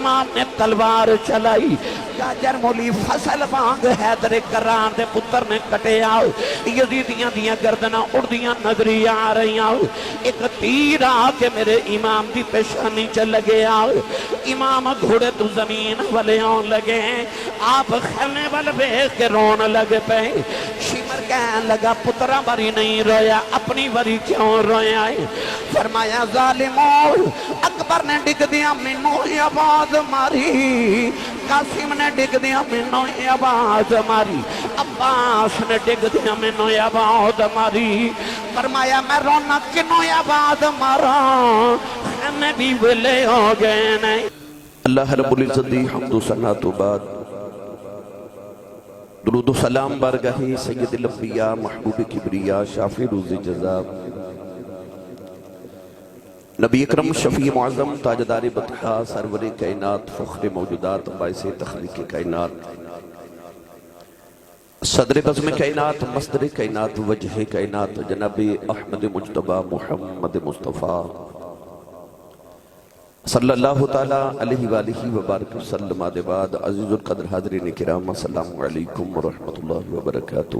امام نے تلوار چلائی، گاجر مولی فصل وانگ حیدر کرار دے پتر نے کٹے آؤ، یزیدیاں دیاں گردناں اڑدیاں نظری آ رہی آؤ، ایک تیر آ کے میرے امام دی پیشانی چل لگے آؤ، امام گھوڑے تو زمین والے آن لگے، آپ خیمے والے بیخ کے رون لگ پہ، شمر کہنے لگا پترہ باری نہیں رویا، اپنی باری کیوں رویا ہے؟ فرمایا ظالموں، اکبر نے ڈگ دیا منوں ہی آواز ماری، قاسم نے ڈگ دیا منوں ہی آواز ماری، عباس نے ڈگ دیا منوں ہی آواز ماری، فرمایا میں رونا کنوں ہی آواز مارا، خیمے بھی ویلے ہو گئے نہیں۔ اللہ رب العزت دی حمد و ثنا تو بعد درود و سلام بارگاہ سید الانبیاء محبوب کبریا شافی روز جزا نبی اکرم شفیع معظم تاجدار بطحا سرور کائنات فخر موجودات باعث تخلیق کائنات صدر بزم کائنات مصدر کائنات وجہ کائنات جناب احمد مجتبی محمد مصطفیٰ صلی اللہ تعالیٰ علیہ وآلہ وبارک وسلم آدھے بعد عزیز القدر حاضرین کرام السلام علیکم ورحمت اللہ وبرکاتہ۔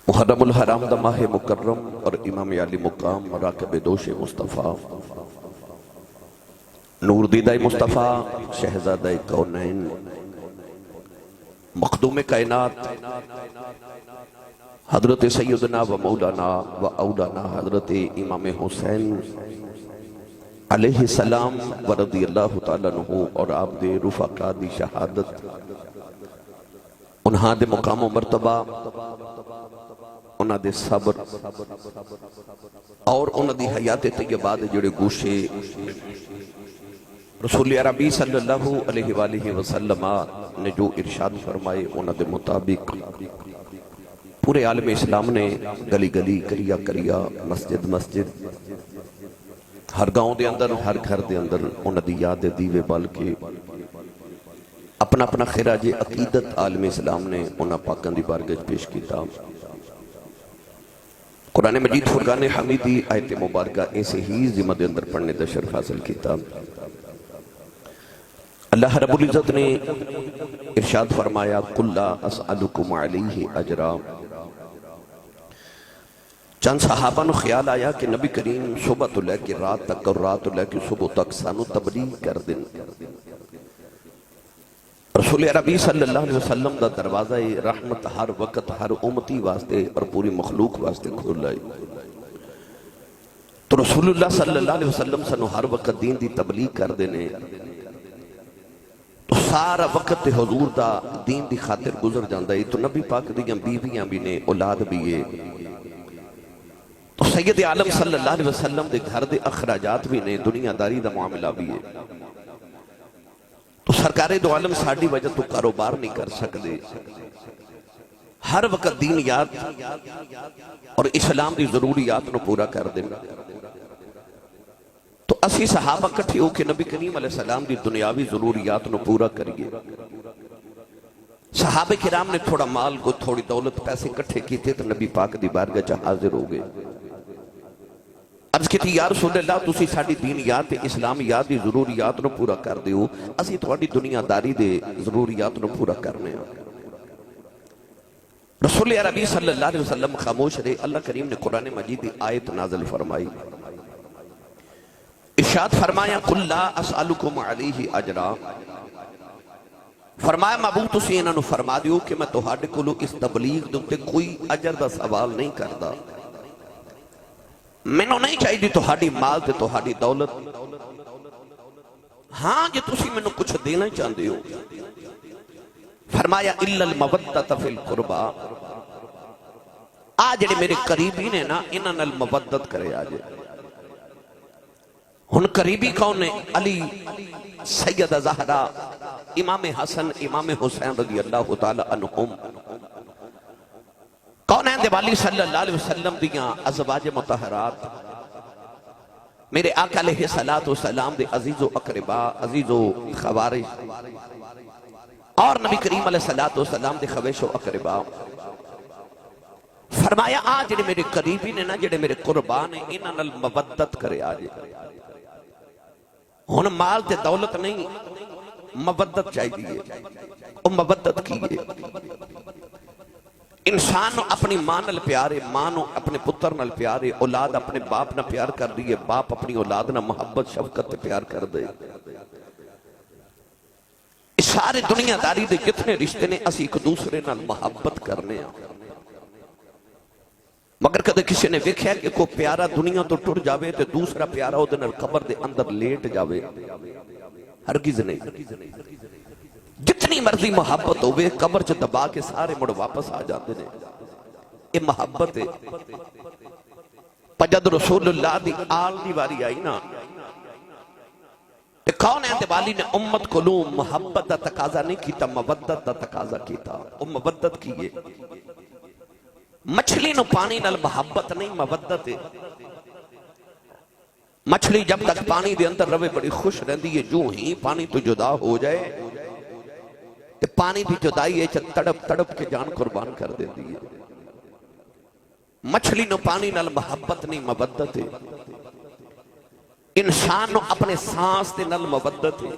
محرم الحرام دا ماہ مکرم اور امام علی مقام راکب دوش مصطفیٰ نور دیدہ مصطفیٰ شہزادہ کونین مخدوم کائنات حضرت سیدنا و مولانا و اولانا حضرت امام حسین علیہ السلام و رضی اللہ تعالیٰ عنہ اور آپ دے رفقا دی شہادت انہاں دے مقام و مرتبہ انہاں دے صبر اور انہاں دی حیات طیبات جڑے گوشے رسول عربی صلی اللہ علیہ وآلہ وسلم نے جو ارشاد فرمائے انہاں دے مطابق پورے عالم اسلام نے گلی گلی کریا کریا مسجد مسجد ہر گاؤں دے اندر ہر گھر دے اندر انہاں دی یاد دیوے بال کے اپنا اپنا خراج عقیدت عالم اسلام نے انہاں پاکاں دی بارگاہ پیش کیتا۔ قرآن مجید فرقان حمیدی آیت مبارکہ ایسے ہی ذمہ دے اندر پڑھنے دا شرف حاصل کیتا۔ اللہ رب العزت نے ارشاد فرمایا قُلْ لَا أَسْأَلُكُمْ عَلَيْهِ أَجْرًا۔ چند صحابہ نو خیال آیا کہ نبی کریم صبح تو لے کے رات تک اور رات تو لے کے صبح تک سانو تبلیغ کر دیں۔ رسول عربی صلی اللہ علیہ وسلم دا دروازہ رحمت ہر وقت ہر امتی واسطے اور پوری مخلوق واسطے کھول لائے، تو رسول اللہ صلی اللہ علیہ وسلم سانو ہر وقت دین دی تبلیغ کر دینے، تو سارا وقت حضور دا دین دی خاطر گزر جاندہ ہے، تو نبی پاک دیاں بیویاں بھی نے اولاد بھی ہے، تو سید عالم صلی اللہ علیہ وسلم دے گھر دے اخراجات بھی نے، دنیا داری دا معاملہ بھی ہے، تو سرکار دو عالم ساڑھی وجہ تو کاروبار نہیں کر سکتے، ہر وقت دین یاد اور اسلام دی ضروریات نو پورا کر دینا، تو اسی صحابہ کٹھے ہو کہ نبی کریم علیہ السلام دی دنیاوی ضروریات نو پورا کریے۔ صحابہ کرام نے تھوڑا مال کو تھوڑی دولت پیسے کٹھے کی تھے تو نبی پاک دی بارگاہ چاہ حاضر ہو گئے، عرض کی تھی یا رسول اللہ تسی ساڑھی دینیات اسلامیات دی ضروریات نو پورا کر دیو، اسی تھوڑی دنیا داری دے ضروریات نو پورا کرنے ہیں۔ رسول عربی صلی اللہ علیہ وسلم خاموش رہے، اللہ کریم نے قرآن مجید دی آیت نازل فرمائی، ارشاد فرمایا قُلْ لَا أَسْأَلُكُمْ عَلَيْهِ أَجْرًا، فرمایا محبوب تسی انہوں نے فرما دیو کہ میں تہاڈے کولو اس تبلیغ دوتے کوئی اجر دا سوال نہیں کردا، میں نو نہیں چاہی دی تہاڈی مال تے تہاڈی دولت، ہاں جی تسی میں نو کچھ دینا چاہندے ہو، فرمایا إِلَّا الْمَوَدَّةَ فِي الْقُرْبَى، آج میرے قریبی نے نا انہاں نال مودت کرے آجے، ہن قریبی کون نے؟ علی، سیدہ زہرا، امام حسن، امام حسین رضی اللہ تعالی عنہم، کونین دے والی صلی اللہ علیہ وسلم دیاں ازواج مطہرات، میرے آقا علیہ السلام دے عزیز و اقربا، عزیز و خوارش، اور نبی کریم علیہ السلام دے خویش و اقربا، فرمایا آج جڑے میرے قریبی نے نا جڑے میرے قربان ہیں انہاں نال مودت کرے آجے، ہن مال تے دولت نہیں، مودت چاہیے. او مودت کی ہے؟ انسان نو اپنی ماں نال پیارے، ماں نو اپنے پتر نال پیارے، اولاد اپنے باپ نال پیار کر دی ہے، باپ اپنی اولاد نال محبت شفقت تے پیار کر دے. اس سارے دنیا داری دے جتنے رشتے نے اسی ایک دوسرے نال محبت کرنے ہیں. مگر کدے کسی نے ویکھیا کہ کوئی پیارا دنیا تو ٹر جاوے تے دوسرا پیارا او دے نال قبر دے اندر لیٹ جاوے؟ ہرگز نہیں. جتنی مرضی محبت ہوئے قبر چ دبا کے سارے مڑ واپس آ جاتے ہیں. یہ محبت ہے. جد رسول اللہ دی آل دی واری آئی نا تے کون ہے والی نے امت کو لوں محبت دا تقاضا نہیں کیتا، مودت دا تقاضا کیتا. او مودت کی ہے. مچھلی نو پانی نال محبت نہیں، مودت ہے. مچھلی جب تک پانی دے اندر روے بڑی خوش رہندی ہے، جو ہی پانی تو جدا ہو جائے تے پانی دی جدائی ہے تڑپ تڑپ کے جان قربان کر دیتی ہے. مچھلی نو پانی نال محبت نہیں، مودت ہے. انسان نو اپنے سانس تے نال مودت ہے.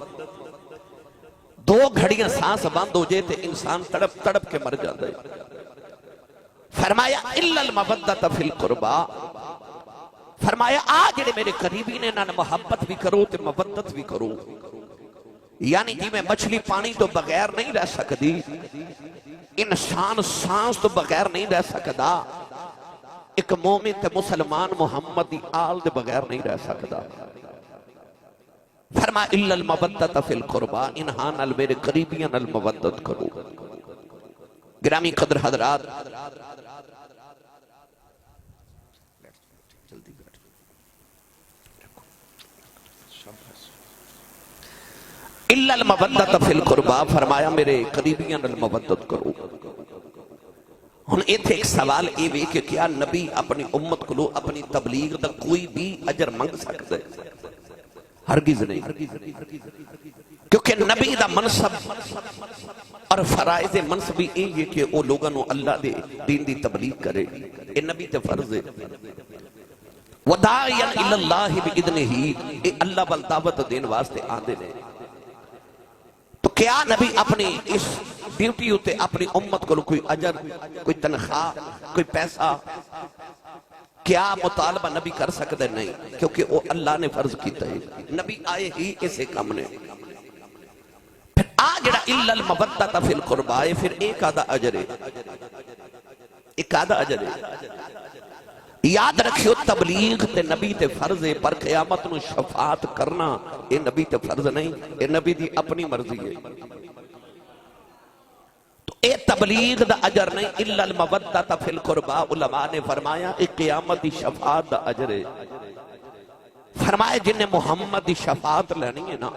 دو گھڑیاں سانس بند ہو جائے تے انسان تڑپ تڑپ کے مر جاتا ہے. فرمایا الا المودت فی القربا، فرمایا آ جڑے میرے قریبی نے نہ محبت بھی کرو تے مودت بھی کرو. یعنی جی میں مچھلی پانی تو بغیر نہیں رہ سکتی، انسان سانس تو بغیر نہیں رہ سکتا، ایک مومن تے مسلمان محمد دی آل دے بغیر نہیں رہ سکتا. فرما الا المودت فی القربا، انہاں نال میرے قریبیاں نال مودت کرو. گرامی قدر حضرات، الا المودت فی القربا، فرمایا میرے قریبیاں نال مودت کرو. ہن ایتھے ایک سوال اے وے کہ کیا نبی اپنی امت کو اپنی تبلیغ دا کوئی بھی اجر منگ سکتا ہے؟ ہرگز نہیں. کیونکہ نبی دا منصب اور فرائض منصبی اے کہ وہ لوگوں اللہ دے دین دی تبلیغ کرے. اے نبی تے فرض ہے. وداعیا الی اللہ باذنہ، اے اللہ بل دعوت دین واسطے آندے نے. تو کیا نبی اپنی اس ڈیوٹی ہوتے اپنی امت کو کوئی اجر، کوئی تنخواہ، کوئی پیسہ کیا مطالبہ نبی کر سکتے؟ نہیں، کیونکہ وہ اللہ نے فرض کیتا ہے. نبی آئے ہی اسے کام نے. پھر آجڑا الا المودت فی القربا، پھر ایک آدھا اجر ہے. ایک آدھا اجر ہے. یاد رکھیو تبلیغ تے نبی تے فرض ہے، پر قیامت نو شفاعت کرنا اے نبی تے فرض نہیں، اے نبی دی اپنی مرضی ہے. تو اے تبلیغ دا اجر نہیں، الا المودت فی القربا. علماء نے فرمایا اے قیامت دی شفاعت دا اجر ہے. فرمایا جن نے محمد دی شفاعت لینی ہے نا،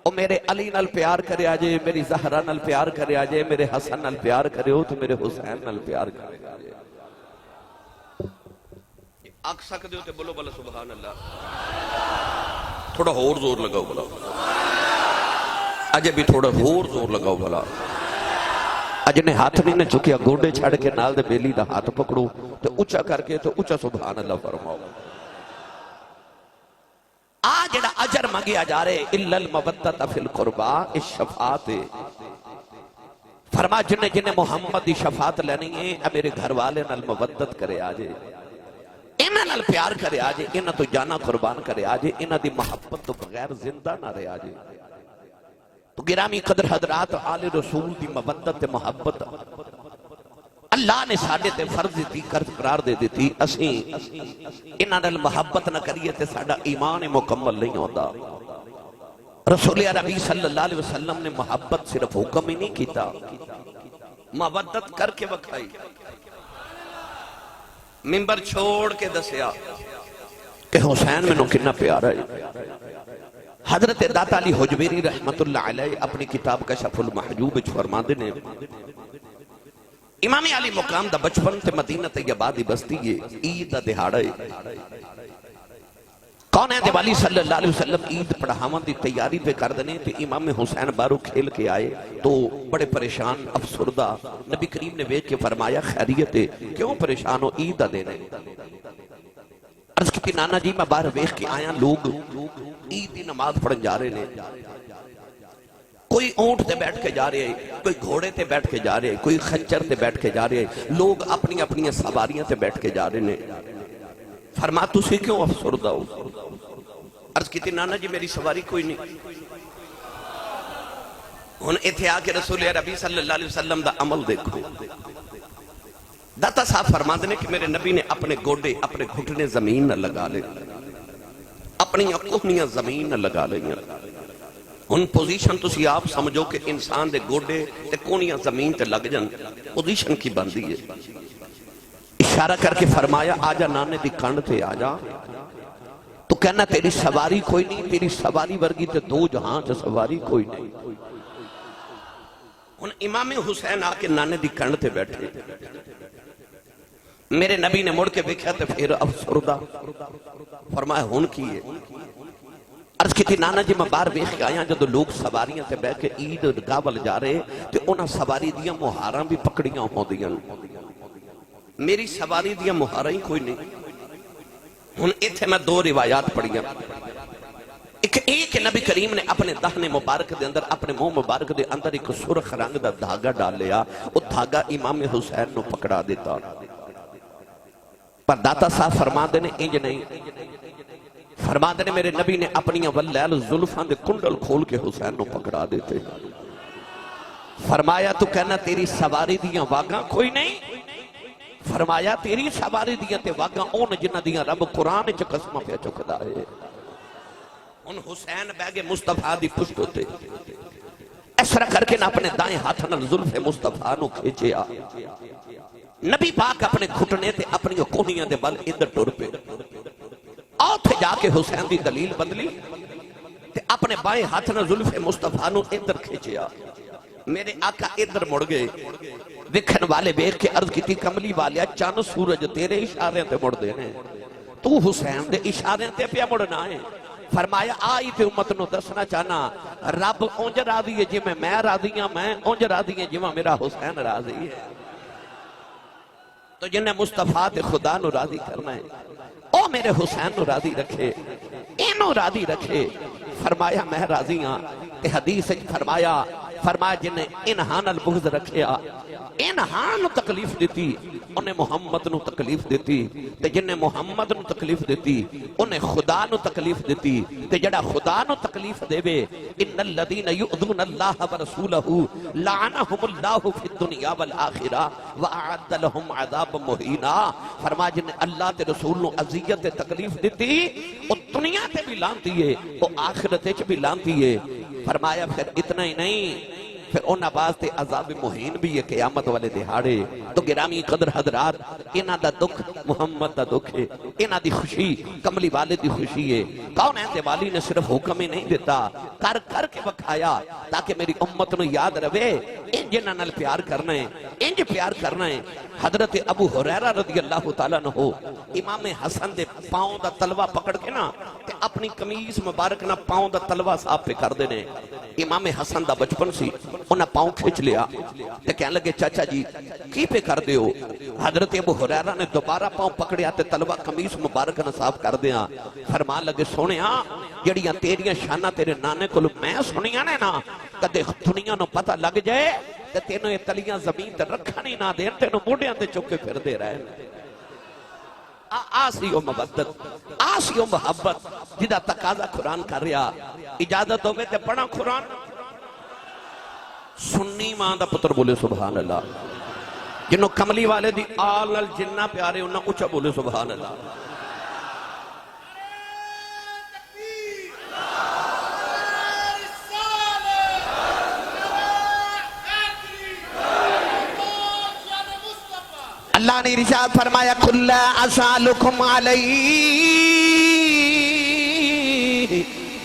او میرے علی نال پیار کرے آجے، میری زہرہ نال پیار کرے آجے، میرے حسن نال پیار کرے ہو تو میرے حسین نال پیار کرے آجے. آکھ سکتے ہو تے بولو بلا سبحان اللہ. تھوڑا اور زور لگاؤ بلا. اجے بھی تھوڑا اور زور لگاؤ بلا. اج نے ہاتھ نہیں نہ چکیا، گوڑے چھڑ کے نال دے بیلی دا ہاتھ پکڑو تے اچھا کر کے تے اچھا سبحان اللہ فرماؤ. آج جڑا اجر مانگیا جا رہے الا المودت فی القربا، اس شفاعت ہے. فرما جن محمد دی شفاعت لینی ہے، میرے گھر والے نال مودت کرے آجے، انہاں نال پیار کرے آجے، انہاں تو جانا قربان کرے آجے، انہاں دی محبت تو بغیر زندہ نہ رہے آجے. تو گرامی قدر حضرات، آل رسول دی مودت محبت اللہ نے ساڑھے تے فرض دی قرار دے دیتی. اسیں انہاں نال محبت نہ کریے تے ساڑھا ایمان مکمل نہیں ہوتا. رسول عربی صلی اللہ علیہ وسلم نے محبت صرف حکم ہی نہیں کیتا، مودت کر کے بکھائی. منبر چھوڑ کے دسیا کہ حسین میں نو کنا پیارا ہے. حضرت داتا علی حجویری رحمت اللہ علیہ اپنی کتاب کشف المحجوب فرما دینے، امام علی مقام دا بچپن تے مدینہ طیبہ دی بستی ہے، عید دا دہاڑا ہے. کون ہے دیوالی صلی اللہ علیہ وسلم عید پڑھاون دی تیاری پہ کر دینے تے امام حسین بارو کھیل کے آئے تو بڑے پریشان افسردہ. نبی کریم نے ویکھ کے فرمایا خیریت ہے، کیوں پریشان ہو؟ عید دا دینے. عرض کی نانا جی میں باہر ویکھ کے آیا لوگ عید کی نماز پڑھن جا رہے ہیں، کوئی اونٹ تے بیٹھ کے جا رہے ہیں، کوئی گھوڑے تے بیٹھ کے جا رہے ہیں، کوئی خچر تے بیٹھ کے جا رہے ہیں، لوگ اپنی اپنی سواریاں تے بیٹھ کے جا رہے ہیں۔ فرما تسی کیوں افسردہ ہو؟ عرض کی تھی نانا جی میری سواری کوئی نہیں۔ ہن ایتھے آ کے رسول عربی صلی اللہ علیہ وسلم دا عمل دیکھو۔ داتا صاحب فرماندے نے کہ میرے نبی نے اپنے گوڈے اپنے گھٹنے زمین نہ لگا لے، اپنی کوہنیاں زمین نہ لگا لیں۔ ہن پوزیشن تسی آپ سمجھو کہ انسان دے گوڈے تے کوہنیاں زمین تے لگ جان، پوزیشن کی بندی ہے۔ اشارہ کر کے فرمایا آجا نانے دی کنڈ تے آجا، تو کہنا تیری سواری کوئی نہیں، تیری سواری ورگی تے دو جہاں تے سواری کوئی نہیں۔ ہن امام حسین آ کے نانے دی کنڈ تے بیٹھے، میرے نبی نے مڑ کے دیکھا تے پھر افسردہ، فرمایا ہن کی ہے؟ عرض کی تھی نانا جی میں باہر ویکھ کے آیا جدو لوگ سواریاں تے بیٹھ کے عید گاہ ول جا رہے تے انہاں سواری دیاں مہاراں بھی پکڑیاں ہوندیاں، میری سواری دیاں مہاراں ہی کوئی نہیں۔ ہن ایتھے میں دو روایات پڑھیاں، ایک نبی کریم نے اپنے دہنے مبارک دے اندر اپنے منہ مبارک دے اندر ایک سرخ رنگ دا دھاگا ڈال لیا، وہ دھاگا امام حسین نو پکڑا دیتا۔ پر داتا صاحب فرما دینے انج نہیں، فرما دینے میرے نبی نے اپنی واللیل زلفان دے کنڈل کھول کے حسین نو پکڑا دیتے۔ فرمایا تو کہنا تیری سواری دیاں واگاں کوئی نہیں، فرمایا تیری سواری دیاں تے واگاں اون جنہ دیاں رب قرآن چ قسمہ پہ چکدا ہے۔ ان حسین بیگے مصطفیٰ دی پشت ہوتے، اس طرح کر کے نہ اپنے دائیں ہاتھ نہ زلف مصطفیٰ نو کھیچیا، نبی پاک اپنے گھٹنے تے اپنی کوہنیاں دے بل ادھر ٹر پہ، آؤ تھے جا کے حسین دی دلیل بدلی تے اپنے بائیں ہاتھ نہ زلف مصطفیٰ نو ادھر کھیچیا۔ میرے آقا ادھر مڑ گئے، دیکھن والے بیک کے عرض کی تھی کملی والیا چاند سورج تیرے اشارے تے مڑ دینے، تو حسین دے اشارے تے پیا مڑنا ہے۔ فرمایا آئی تے امت نو دسنا چاہنا رب اونج راضی ہے جی میں راضی ہاں، میں اونج راضی ہے جی میرا حسین راضی ہے۔ تو جنہیں مصطفیٰ تے خدا نو راضی کرنا ہے او میرے حسین نو راضی رکھے، اینو راضی رکھے۔ فرمایا میں راضی ہاں تے حدیث فرمایا جنہیں انہان البغض رکھیا، انہان نو تکلیف دیتی انہیں محمد نو تکلیف دیتی، تے جنہیں محمد نو تکلیف دیتی انہیں خدا نو تکلیف دیتی، تے جڑا خدا نو تکلیف دے بے ان الذین یؤذون اللہ ورسولہ لعنہم اللہ فی الدنیا والآخرہ وأعد لهم عذاب مہینا۔ فرما جنہیں اللہ تے رسول نو اذیت تے تکلیف دیتی وہ دنیا تے بھی لانتی ہے، وہ آخرت چ بھی لانتی ہے۔ فرمایا پھر اتنا ہی نہیں، پھر انہاں واسطے عذاب مہین بھی ہے قیامت والے دہاڑے۔ تو گرامی قدر حضرات انہاں دا دکھ محمد دا دکھ ہے، انہاں دی خوشی کملی والے دی خوشی ہے۔ کون ہے والی نے صرف حکم ہی نہیں دیتا، کر کر کے بکھایا تاکہ میری امت نو یاد رہے انج انہاں نال پیار کرنا ہے، انج پیار کرنا ہے۔ حضرت ابو ہریرہ رضی اللہ تعالیٰ عنہ امام حسن دے پاؤں دا تلوہ پکڑ کے نا تے اپنی قمیص مبارک نا پاؤں دا تلوہ صاحب پہ کر دینے۔ امام حسن دا بچپن سی انہاں پاؤں کھچ لیا تے کہنے لگے چاچا جی کی پہ کر دیو؟ حضرت ابو ہریرہ نے دوبارہ پاؤں پکڑیا تے تلوہ قمیص مبارک نا صاحب کر دیا۔ فرمان لگے سونیا جڑیاں تیریاں شانہ تیرے نانے کو میں سنیاں نے نا کدے دنیا نو پتہ لگ جائے تے تینوں یہ تلیاں زمین تے رکھانی نہ دین، تینوں موڈیاں تے چکے پھر دے رہے آسی و مبدت آسی و محبت جدہ تقاضا قرآن کر رہا۔ اجازت ہوگے تے پڑھا قرآن؟ سنی ماں دا پتر بولے سبحان اللہ، جنہوں کملی والے دی آل الجنہ پیارے انہوں اچھا بولے سبحان اللہ۔ اللہ نے ارشاد فرمایا قُلْ لَا أَسْأَلُكُمْ عَلَيْهِ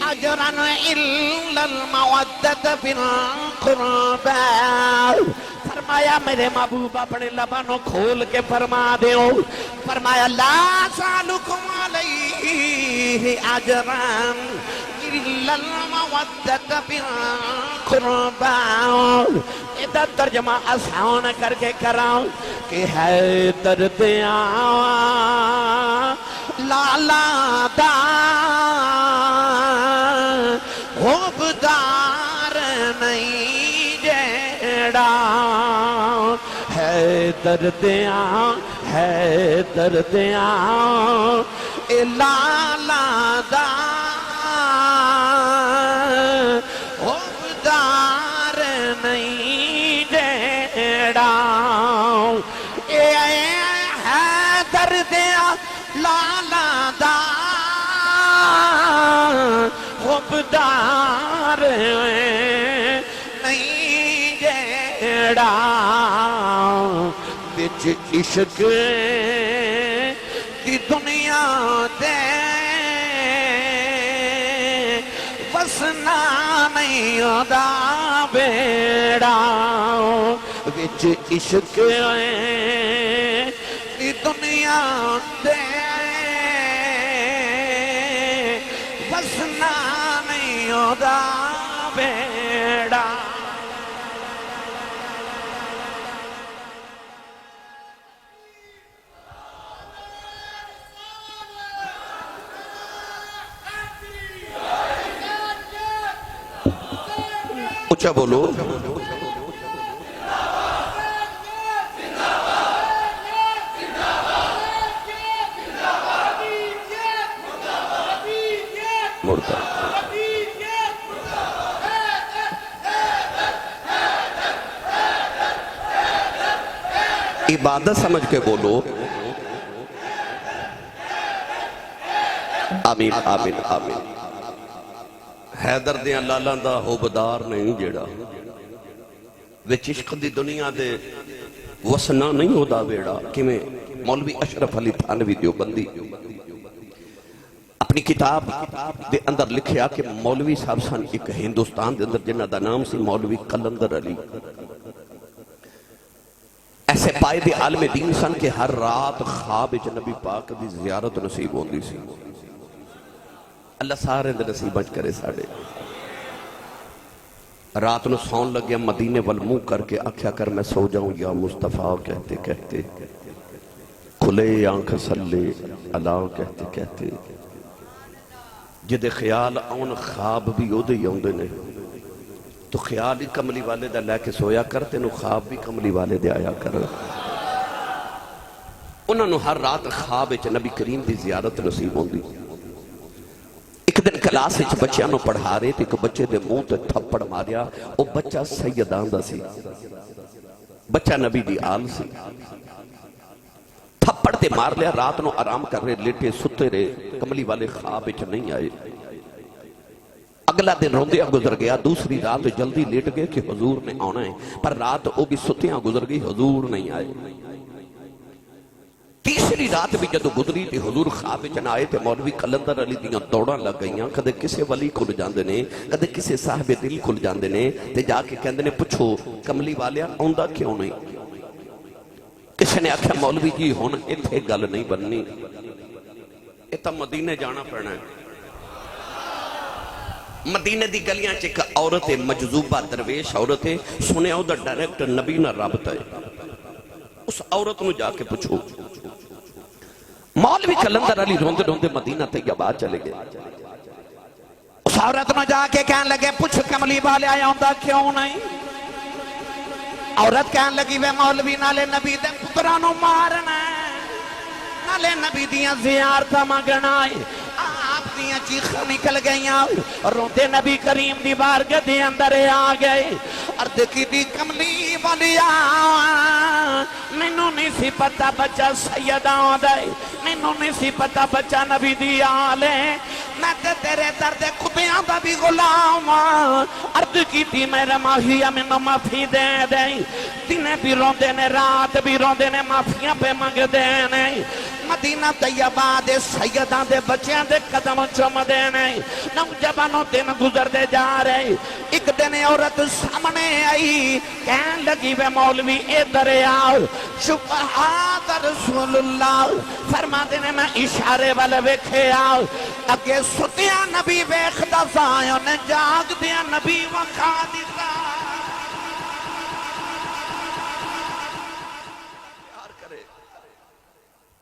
أَجْرًا إِلَّا الْمَوَدَّةَ فِي الْقُرْبَى۔ فرمایا میرے محبوب اپنے لبانوں کھول کے فرما دیو، فرمایا لا أَسْأَلُكُمْ عَلَيْهِ أَجْرًا إِلَّا الْمَوَدَّةَ فِي الْقُرْبَى۔ ادھر ترجمہ آسان کر کے کراؤں کہ ہے درد لالا دا حبدار نہیں جیڑا ہے دردیاں اے لالا دا حبدار نہیں جیڑا اے ہے دردیاں لالا دا حبدار نہیں جیڑا بچ عشق دی دنیا دے وسنا نہیں ہودا بیڑا بچ عشق دی دنیا دے وسنا نہیں ہودا بیڑا اچھا بولو مڑتا عبادت سمجھ کے بولو آمین آمین آمین حیدر دیاں لالاں دا حبدار نہیں جیڑا وچ عشق دی دنیا دے وسنا نہیں ہودا بیڑا کیویں مولوی اشرف علی تھانوی دیوبندی اپنی کتاب دے اندر لکھیا کہ مولوی صاحب سن ایک ہندوستان دے اندر جنہ دا نام سی مولوی قلندر علی ایسے پائے دے عالم دین سن کہ ہر رات خواب وچ نبی پاک دی زیارت نصیب ہوندی سی اللہ سارے دے نصیب بچ کرے ساڑے رات نو سون لگیا مدینے والمو کر کے آکھیا کر میں سو جاؤں یا مصطفیٰ کہتے کہتے کھلے آنکھ سلے اللہ کہتے کہتے جدے خیال آن خواب بھی ہو دے یوندے نے تو خیال ہی کملی والے دا لے کے سویا کرتے نو خواب بھی کملی والے دے آیا کر انہوں نے ہر رات خواب نبی کریم دی زیارت نصیب ہوندی ایک دن کلاس وچ بچیاں نو پڑھا رہے تھے کہ بچے دے منہ تے تھپڑ ماریا او بچہ سیدان دا سی بچہ نبی دی آل سی تھپڑ تے مار لیا رات نو آرام کر رہے لیٹے ستے رہے کملی والے خواب وچ نہیں آئے اگلا دن روندیا گزر گیا دوسری رات جلدی لیٹ گئے کہ حضور نے آنا ہے پر رات وہ بھی ستیاں گزر گئی حضور نہیں آئے تیسری رات بھی جدو گزری تھی حضور خواب وچ نہ آئے تھے مولوی قلندر علی دیاں دوڑاں لگ گئیاں کدے کسے ولی کھل جاندے نے کدے کسے صاحب دل کھل جاندے نے تے جا کے کہندے نے پوچھو کملی والیا آوندا کیوں نہیں کسی نے آکھیا مولوی جی ہن ایتھے گل نہیں بننی اے تاں مدینے جانا پڑنا ہے مدینے دی گلیاں چ ایک عورت ہے مجذوبہ درویش عورت ہے سنیا او دا ڈائریکٹ نبی نہ رابطہ ہے اس عورت نو جا کے پوچھو مولوی قلندر علی روندے روندے مدینہ طیبہ چلے گئے اس عورت نو جا کے کہنے لگے پوچھ کملی والے آیا ہوندا کیوں نہیں عورت کہنے لگی وے مولوی نالے نبی دے پترانو مارنا نالے نبی دیاں زیارتاں منگنا آپ دیاں چیخاں نکل گئیاں روندے نبی کریم دی بارگاہ دے اندر آ گئے عرض کی دی کملی والیا مینوں نہیں سی پتہ بچہ سیدہ ہوندا ہے مینوں نہیں سی پتہ بچہ نبی دی آل ہے میں تے تیرے درد خدیاں دا بھی غلام عرض کی تھی میرے ماہیہ مینوں معافی دے دے دنے بھی روندے نے رات بھی روندے نے معافیاں پہ منگ دے نے مدینہ طیبہ دے سیداں دے بچیاں دے قدم چم دے نے نوجوانوں دن گزر دے جا رہے ایک دن عورت سامنے آئی کہن لگی وے مولوی اے دریاؤ شبہات رسول اللہ فرما دینے میں اشارے والے ویکھے آؤ اگے ستیاں نبی ویکھدا سایوں نے جاگ دیا نبی وکھا دیتا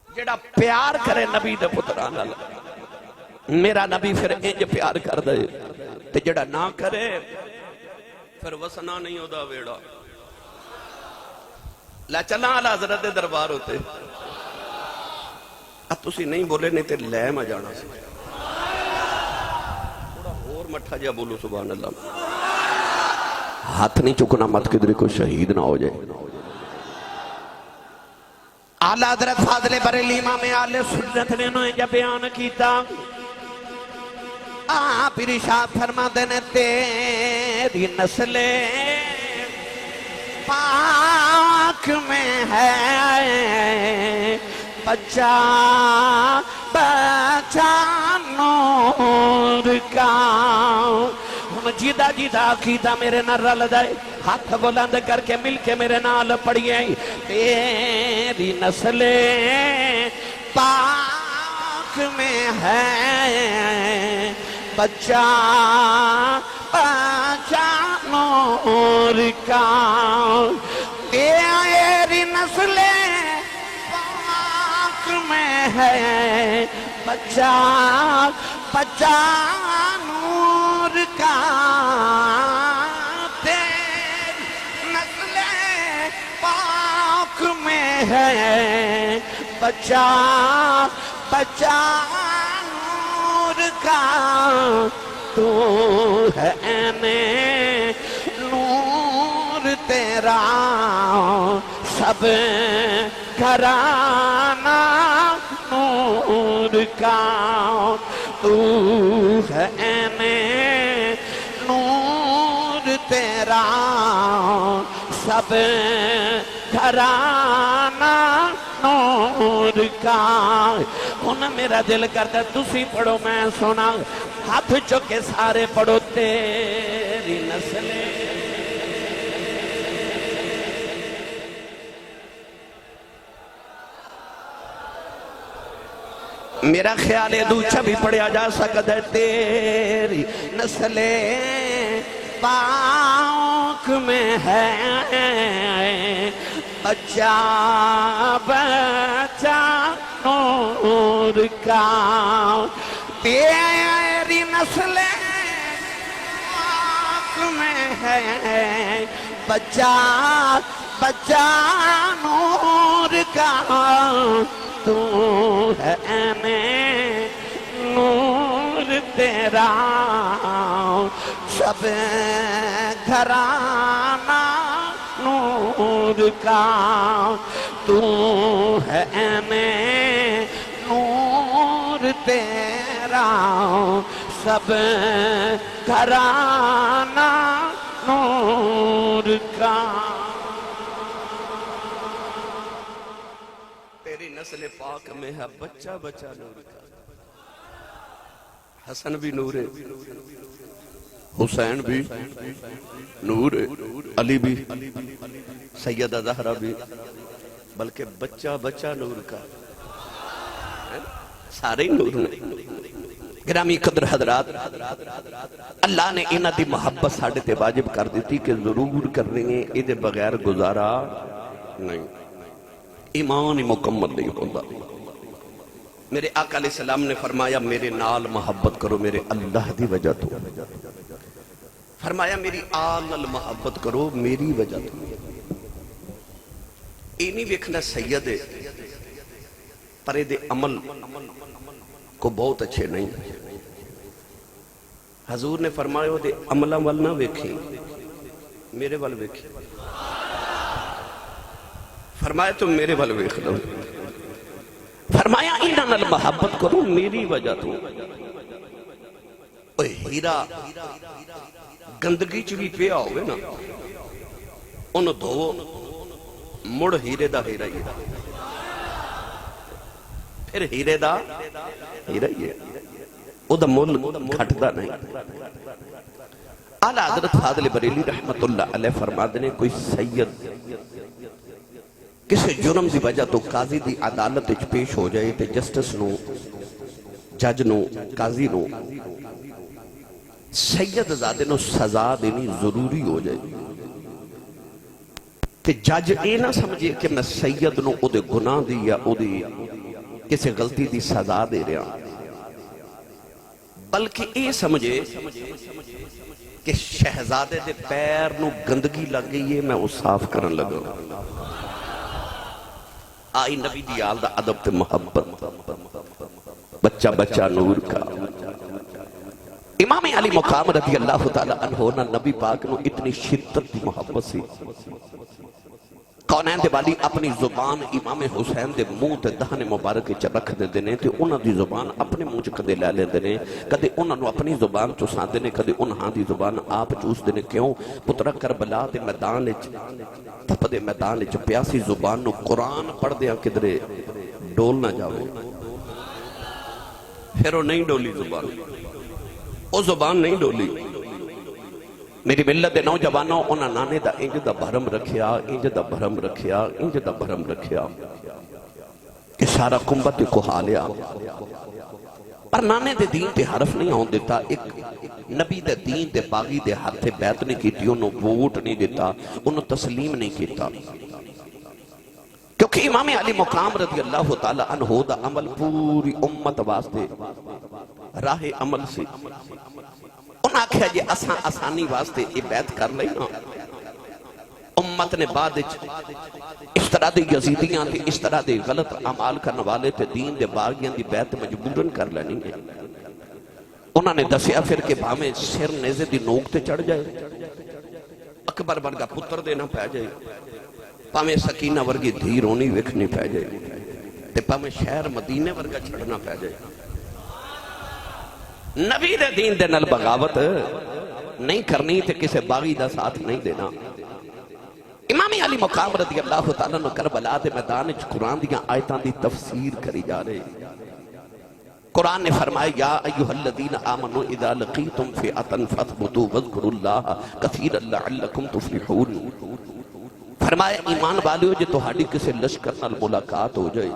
جڑا پیار کرے نبی دے پتران اللہ میرا نبی پھر انج پیار کر دے تے جڑا نہ کرے پھر وسنا نہیں ہودا ویڑا لے چلا آلہ حضرت دے دربار ہوتے اب تسی نہیں بولے نہیں تے لے میں جانا سی تھوڑا اور مٹھا جا بولو سبحان اللہ ہاتھ نہیں چکنا مت کدھر کوئی شہید نہ ہو جائے اعلی حضرت فاضل بریلی امام اہل سنت نے انہوں نے بیان کیتا آپ ارشاد فرماتے نے تیری نسل پاک میں ہے بچہ بچہ نور کا جیدہ جیدہ عقیدہ میرے نہ رل دائے ہاتھ بلند کر کے مل کے میرے نال پڑھئے تیری نسل پاک میں ہے بچہ بچہ نور کا تیری نسل پاک میں ہے بچہ بچہ نور کا تیری نسل پاک میں ہے بچہ بچہ نور کا تو ہے عین نور تیرا سب گھرانہ نور کا تو ہے عین نور تیرا سب گھرانہ نور کا ان میرا دل کرتا تسی پڑھو میں سنا ہاتھ چکے سارے پڑھو تیری نسل میرا خیال ہے دوچہ بھی پڑھیا جا سکتا ہے تیری نسل پاک میں ہے بچہ بچہ نور کا تیری نسل پاک میں ہے بچہ بچہ نور کا تو ہے عین نور تیرا سب گھرانہ نور کا تو ہے عین نور تیرا سب گھرانہ نور کا تیری نسل پاک میں ہے بچہ بچہ نور کا حسن بھی نور ہے حسین بھی نور ہے علی بھی سیدہ زہرا بھی بلکہ بچہ بچہ نور کا سارے نور نے گرامی قدر حضرات اللہ نے انہاں دی محبت ساڑھے تے واجب کر دیتی کہ ضرور کر رہے ہیں ادھے بغیر گزارا نہیں ایمان مکمل نہیں ہوتا میرے آقا علیہ السلام نے فرمایا میرے نال محبت کرو میرے اللہ دی وجہ تو فرمایا میری آل نال محبت کرو میری وجہ تو یہ نہیں ویکھنا سید ہے پر دے عمل کو بہت اچھے نہیں حضور نے فرمایا دے عملہ وال نہ ویکھیں میرے وال ویکھیں فرمایا تم میرے وال ویکھ لو فرمایا انہاں نال محبت کرو میری وجہ تو اوہ ہیرا گندگی چوی پیا ہوئے نا انہوں دھو مڑ ہیرے دا ہیرا ہی پھر ہیرے دا ہیرا ہی او دا مول گھٹ دا نہیں اعلیٰ حضرت فاضل بریلی رحمت اللہ علیہ فرماتے نے کوئی سید کسی جرم دی وجہ تو قاضی دی عدالت اچ پیش ہو جائے تے جسٹس نو جج نو قاضی نو سید زادے نو سزا دینی ضروری ہو جائے کہ جج اے نہ سمجھے کہ میں سید نو او دے گناہ دی یا او دے کسی غلطی دی سزا دے رہا بلکہ یہ سمجھے کہ شہزادے دے پیر نو گندگی لگ گئی ہے، میں وہ صاف کرن لگا. آئی نبی دی آل دا ادب تے محبت، بچہ بچہ نور کا. امام علی مقام رضی اللہ تعالی عنہ نا نبی پاک نو اتنی شدت دی محبت سی. کونین دے والی اپنی زبان امام حسین دے منہ تے دہن مبارک چ رکھ دے دینے تے انہاں دی زبان اپنے منہ چ کدے لے لیندے نے، کدے انہاں نو اپنی زبان چوساندے نے، کدے انہاں دی زبان آپ چوس دے نے. کیوں؟ پترا کربلا دے میدان وچ تپدے میدان وچ پیاسی زبان نو قرآن پڑھ دیاں کدرے ڈول نہ جاوے. پھر وہ نہیں ڈولی زبان، وہ زبان نہیں ڈولی. میری ملت دے نوجوانوں انہاں نانے دا انج دا بھرم رکھیا، انج دا بھرم رکھیا، انج دا بھرم رکھیا کہ سارا کمبت کو حالیا. پر نانے دے دین تے حرف نہیں ہون دیتا. ایک نبی دے دین دے باغی دے ہاتھے بیعت نہیں کیتی، انہوں ووٹ نہیں دیتا، انہوں تسلیم نہیں کیتا. کیونکہ امام علی مقام رضی اللہ تعالی عنہ دا عمل پوری امت واسطے راہ عمل سے. انہاں کہا جی آسانی واسطے یہ بیعت کر لئی نا. امت نے بعد اس طرح دے یزیدیاں تے اس طرح دے غلط عمال کرنے والے تے دین دے باغیاں دی بیعت مجبورن کر لینی ہے. انہاں نے دسیا پھر کہ بھامیں سر نیزے دی نوک تے چڑھ جائے، اکبر ورگا پتر دینا پہ جائے، پامیں سکینہ ورگی دھی رونی وکھنی پہ جائے، تے پامیں شہر مدینے ورگا چھڑنا پہ جائے. نبی دے دین دے نل بغاوت نہیں کرنی تے کسے باغی دا ساتھ نہیں دینا. امام علی مقام رضی اللہ تعالیٰ نے کربلا دے میدان وچ قرآن دیاں آیتاں دی تفسیر کری جا رہے. قرآن نے فرمایا یا ایھا الذین آمنوا اذا لقیتم فئۃ فاثبتوا واذکروا اللہ کثیرا لعلکم تفلحون. فرمایا ایمان والیو جے تہاڈی کسے لشکر نال ملاقات ہو جائے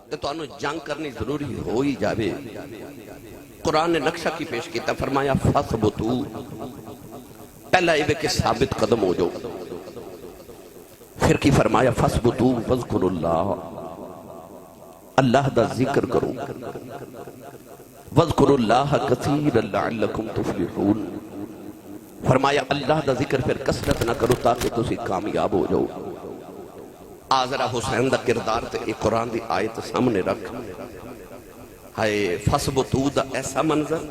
تے تانوں جنگ کرنی ضروری ہو ہی جاوے. قرآن نے نقشہ کی پیش کیتا، فرمایا فاثبتوا، پہلا یہ کہ ثابت قدم ہو جاؤ. پھر کی فرمایا فاثبتوا واذکروا اللہ، اللہ دا ذکر کرو. واذکروا اللہ کثیرا لعلکم تفلحون. فرمایا اللہ دا ذکر پھر کثرت نہ کرو تاکہ تسی کامیاب ہو جاؤ. آزرہ حسین دا کردار تے ایک قرآن دی آیت سامنے رکھ. ہائے فاثبتوا دا ایسا منظر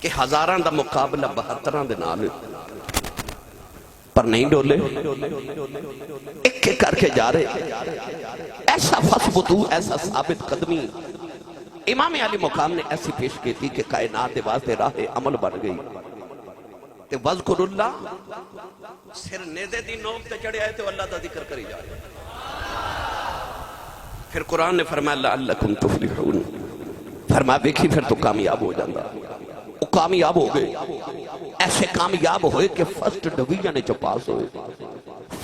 کہ ہزاران دا مقابلہ 72 دے نال پر نہیں ڈولے، ایک ایک کر کے جا رہے. ایسا فاثبتوا، ایسا ثابت قدمی امام علی مقام نے ایسی پیش کی تھی کہ کائنات دے واسطے راہ عمل بن گئی. تے وذکر اللہ سر نیزے دی نوک تے چڑھے آئے تو اللہ دا ذکر کری جا رہے. پھر قرآن نے فرمایا لعلکم تفلحون، فرمایا دیکھی پھر تو کامیاب ہو جاندہ. وہ کامیاب ہو گئے، ایسے کامیاب ہوئے کہ فرسٹ ڈویژن چ پاس ہوئے،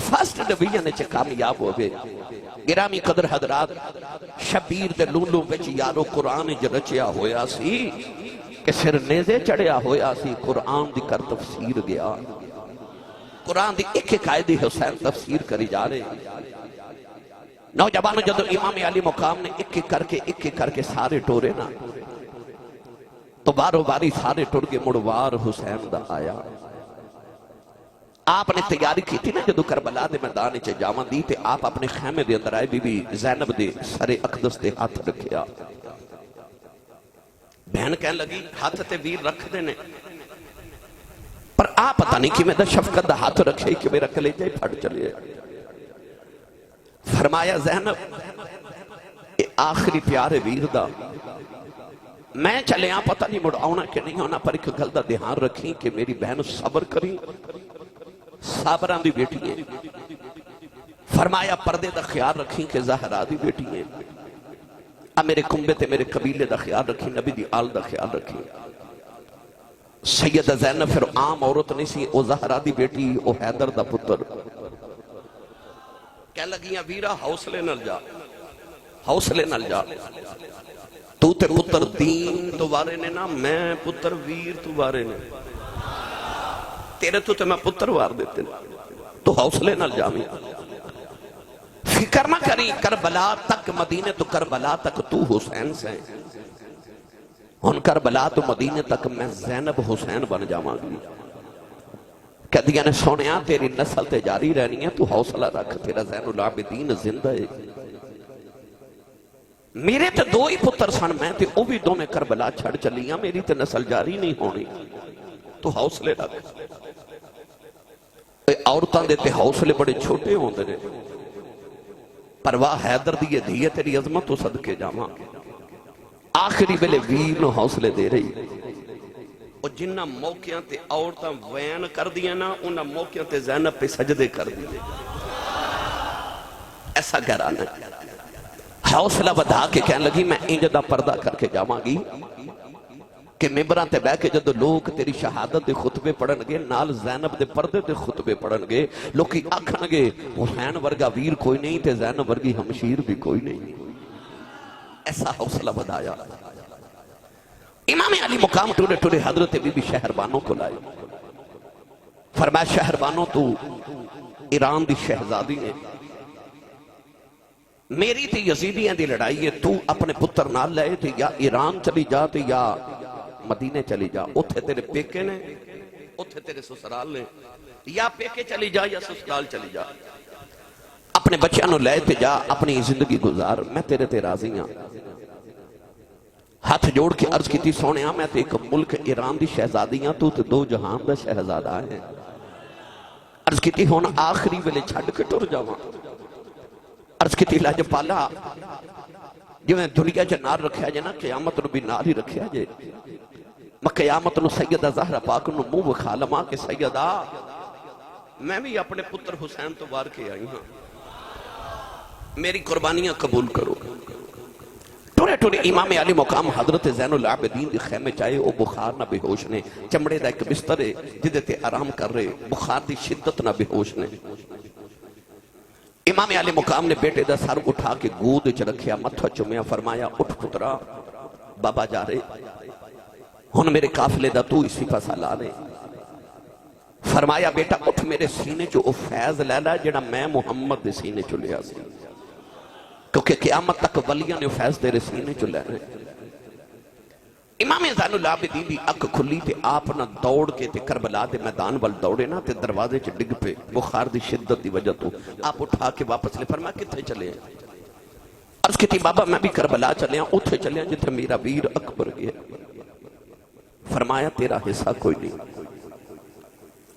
فرسٹ ڈویژن چ کامیاب ہو گئے. گرامی قدر حضرات، شبیر دے لولو وچ یارو قرآن جو رچیا ہویا سی کہ سر نیزے چڑھیا ہویا سی. قرآن دی کر تفسیر گیا، قرآن دی ایک ایک آیت دی حسین تفسیر کری جا رہے. نوجوانوں جدو امام علی مقام نے ایک ایک کر کے سارے ٹورے نا تو بارو باری سارے ٹور کے مڑوار حسین دا آیا. آپ نے تیاری کی تھی نا جدو کربلا دے میدان چے جاواں دی تے آپ اپنے خیمے دے اندر آئے، بی بی زینب دے سر اقدس دے ہاتھ رکھیا. بہن کہنے لگی ہاتھ تے ویر رکھ دینے، پر آپ پتہ نہیں کہ میں دا شفقت دا ہاتھ رکھے کہ میرا کلیجہ پھٹ چلے. فرمایا زینب آخری پیارے ویر دا میں چلے آن پتہ نہیں مڑ آنا کہ نہیں آنا، پر ایک گل دا دھیان رکھیں کہ میری بہن صبر کریں، صابران دی بیٹی ہے. فرمایا پردے دا خیال رکھیں کہ زہرا دی بیٹی ہے. اب میرے کنبے تے میرے قبیلے دا خیال رکھیں، نبی دی آل دا خیال رکھیں. سیدہ زینب پھر عام عورت نہیں سی، او زہرا دی بیٹی، او حیدر دا پتر. کہہ لگیاں ویرا حوصلے نل جا، حوصلے نل جا، تو تے پتر دین تو وارے نے نا، میں پتر ویر تو وارے نے، تیرے تو تے میں پتر وار دیتے تو حوصلے نل جا. فکر نہ کری کربلا تک مدینے تو کربلا تک تو حسین سے ہن کربلا تو مدینے تک میں زینب حسین بن جاواں گی کہدیاں نے سونیا تیری نسل تے جاری رہنی ہے تو حوصلہ رکھ تیرا زین العابدین زندہ ہے میرے تے دو ہی پتر سن میں تے او بھی دو میں کربلا چھڑ چلیاں میری تے نسل جاری نہیں ہونی تو حوصلے رکھ عورتاں دے تے حوصلے بڑے چھوٹے ہوندے نے پرواہ حیدر دیئے دیئے تیری عظمت تو صدقے جاواں آخری بلے ویر نو حوصلے دے رہی اور جنہ موقعاں تے عورتاں وین کر دیا نا انہ موقعاں تے زینب پہ سجدے کر دیا ایسا گھرانا حوصلہ بدا کے کہنے لگی میں انجدہ پردہ کر کے جاواں گی کہ ممبران تے بے کے جدو لوگ تیری شہادت دے خطبے پڑھن گے نال زینب دے پردے دے خطبے پڑھن گے لوگ کی آکھن گے حسین ورگا ویر کوئی نہیں تے زینب ورگی ہمشیر بھی کوئی نہیں ایسا حوصلہ بدایا امام علی مقام ٹورے ٹورے حضرت بی بی شہربانوں کو لائے فرمایا شہربانوں تو ایران دی شہزادی نے میری تے یزیدیاں دی لڑائی ہے تو اپنے پتر نال لائے تھے یا ایران چلی جا تے یا مدینے چلی جا اتھے تیرے پیکے نے اتھے تیرے سسرال نے یا پیکے چلی جا یا سسرال چلی جا اپنے بچیاں نو لائے تے جا اپنی زندگی گزار میں تیرے تے راضی ہاں ہاتھ جوڑ کے عرض کی تھی سونے میں تے ایک ملک ایران دی شہزادیاں تو تے دو جہان دا شہزادہ ہیں عرض کی تھی ہونا آخری ویلے چھڑ کے ٹر جاواں عرض کی تھی لاج پالا جو میں دنیا جے نار رکھیا جے نا قیامت نو بھی نار ہی رکھیا جے میں قیامت نو سیدہ زہرہ پاک نو منہ بکھا لما کہ سیدہ میں بھی اپنے پتر حسین تو بار کے آئی ہاں میری قربانیاں قبول کرو ٹورے ٹورے امام علی مقام حضرت زین العابدین دی خیمے چاہے او بخار نہ بے ہوش نے چمڑے دا ایک بستر ہے جدے تے آرام کر رہے بخار دی شدت نہ بے ہوش نے امام علی مقام نے بیٹے دا سر اٹھا کے گود وچ رکھیا متھا چومیا فرمایا اٹھ پترا بابا جا رہے ہن میرے قافلے دا تو اسی پاسا لا لے فرمایا بیٹا اٹھ میرے سینے چو او فیض لے لا جڑا میں محمد دے سینے چو لیا سی کیونکہ قیامت تک ولیاں نے فیض تیرے سینے چو لے رہے امام زین العابدین دی اک کھلی تے آپ نہ دوڑ کے تے کربلا دے میدان وال دوڑے نا تے دروازے چ ڈگ پہ بخار دی شدت دی وجہ تو آپ اٹھا کے واپس لے فرمایا کتھے چلے ہیں عرض کی تھی بابا میں بھی کربلا چلے ہیں اتھے چلے ہیں جتھے میرا ویر اکبر گیا فرمایا تیرا حصہ کوئی نہیں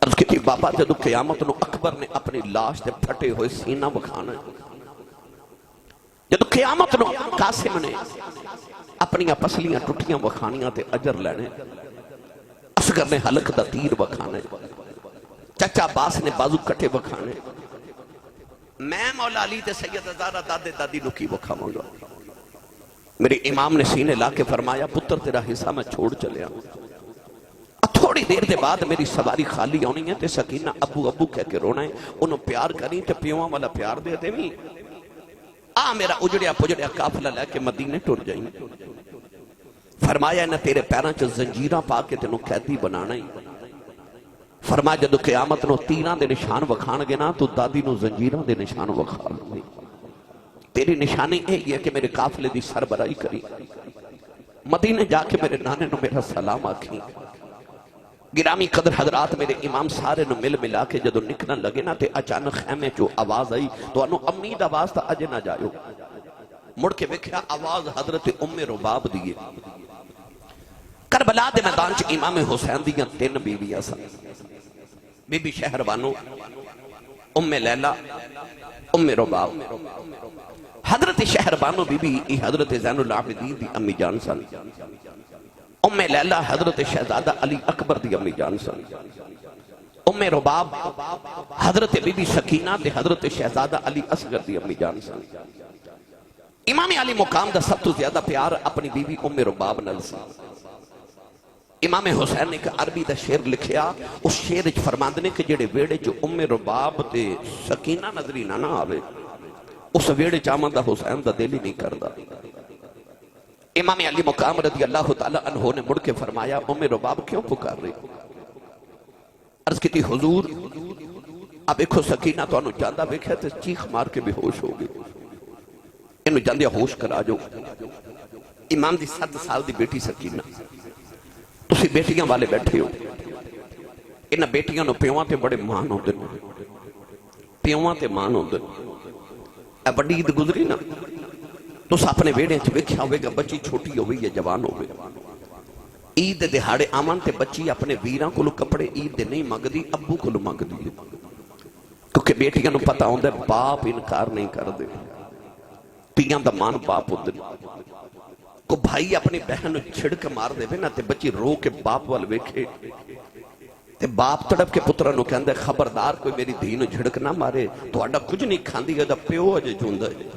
عرض کی تھی بابا جدو قیامت نو اکبر نے اپنی لاش تے پھٹے ہوئے سینہ بکھانا ہے جدو قیامت نو قاسم نے اپنی پسلیاں ٹوٹیاں بکھانیاں تے اجر لینے اصغر نے حلق دا تیر بکھانے چچا باس نے بازو کٹے بکھانے میں مولا علی تے سید زہرا دادے دادی نکی بکھاواں گا میرے امام نے سینے لا کے فرمایا پتر تیرا حصہ میں چھوڑ چلیا تھوڑی دیر دے بعد میری سواری خالی ہونی ہے تے سکینہ ابو ابو کہہ کے رونا ہے انہوں پیار کریں تے پیواں والا پیار دے دے بھی میرا اجڑیا پجڑیا قافلہ لے کے مدینے ٹر جائیں فرمایا نہ تیرے پیراں چ زنجیراں پا کے تینوں قیدی بنانا ہی فرمایا جدو قیامت نو تیراں دے نشان وکھان گے نا تو دادی نو زنجیراں دے نشان وکھا لیں تیری نشانی یہی ہے کہ میرے قافلے دی سربراہی کری مدینے جا کے میرے نانے نو میرا سلام آکھیں گرامی قدر حضرات میرے امام سارے نو مل ملا کے جدو نکنا لگے نا تے اچانک خیمے چو آواز آئی تو انو امید آواز تا اجے نہ جائیو مڑ کے وکھیا آواز حضرت ام رباب دیئے کربلا دے میدان چ امام حسین دیاں 3 بیویاں سن بی بی شہربانو ام لیلہ ام رباب حضرت شہربانو بی بی حضرت زین العابدین دی امی جان سن ام لیلہ حضرت شہزادہ علی اکبر دی امی جان سن ام رباب حضرت بی بی سکینہ دے حضرت شہزادہ علی اصغر دی امی جان سن امام علی مقام دا سب تو زیادہ پیار اپنی بی بی ام رباب نل سن امام حسین نے کہ عربی دا شعر لکھیا اس شعر اچ فرماندنے کہ جڑے ویڑے جو ام رباب تے سکینہ نظری نہ آوے اس ویڑے چامن دا حسین دا دل ہی نہیں کردا امام علی مقام رضی اللہ تعالی عنہ نے مڑ کے فرمایا ام رباب کیوں پکار رہی عرض کی تھی حضور اب دیکھو سکینہ تو انہوں جاندہ ویکھیا تے چیخ مار کے بے ہوش ہو گئے. انہوں جاندے ہوش کرا جو امام دی 7 سال دی بیٹی سکینہ تسی بیٹیاں والے بیٹھے ہو انہاں بیٹیاں نو پیواں تے بڑے مان ہوندے پیواں تے مان ہوندے. اے بڑی عید گزری نا تس اپنے ویڑے چ ویکھیا ہوئے گا بچی چھوٹی ہوئی یا جوان ہوئے عید دہاڑے آمن تے بچی اپنے ویراں کو کپڑے عید دے نہیں منگدی ابو کو منگدی کیونکہ بیٹیاں نو پتہ ہوندا ہے باپ انکار نہیں کر دے تیاں دا مان باپ ہوندے کو بھائی اپنی بہن چھڑک مار دے نا تے بچی رو کے باپ وال ویکھے تے باپ تڑپ کے پترا نو کہندا ہے خبردار کوئی میری دھی نو جھڑک نہ مارے تہاڈا کچھ نہیں کھاندی ہے دا پیو اجے جوندا ہے.